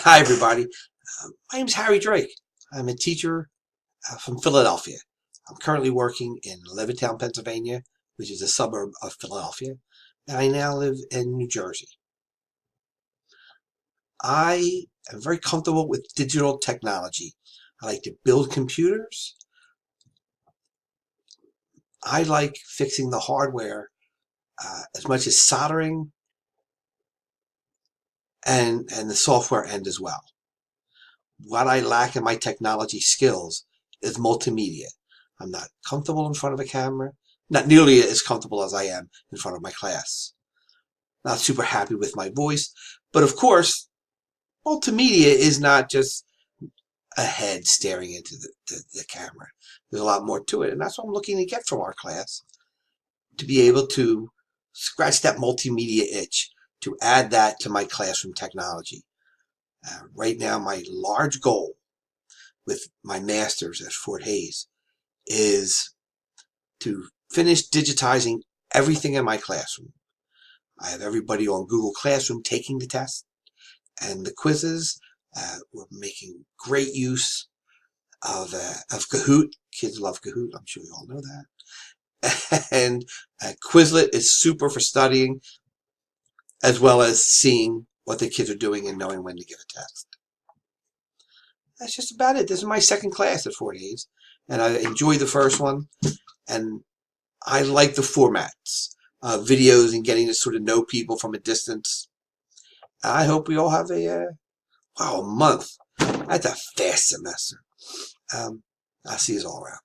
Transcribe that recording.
Hi, everybody. My name is Harry Drake. I'm a teacher from Philadelphia. I'm currently working in Levittown, Pennsylvania, which is a suburb of Philadelphia, and I now live in New Jersey. I am very comfortable with digital technology. I like to build computers. I like fixing the hardware as much as soldering and the software end as well. What I lack in my technology skills is multimedia. I'm not comfortable in front of a camera, not nearly as comfortable as I am in front of my class. Not super happy with my voice, but of course, multimedia is not just a head staring into the camera. There's a lot more to it, and that's what I'm looking to get from our class, to be able to scratch that multimedia itch, to add that to my classroom technology. Right now, my large goal with my master's at Fort Hays is to finish digitizing everything in my classroom. I have everybody on Google Classroom taking the test and the quizzes. We're making great use of Kahoot. Kids love Kahoot. I'm sure you all know that. And Quizlet is super for studying, as well as seeing what the kids are doing and knowing when to give a test. That's just about it. This is my second class at Fort Hays, and I enjoyed the first one, and I like the formats, videos and getting to sort of know people from a distance. I hope we all have a month. That's a fast semester. I'll see you all around.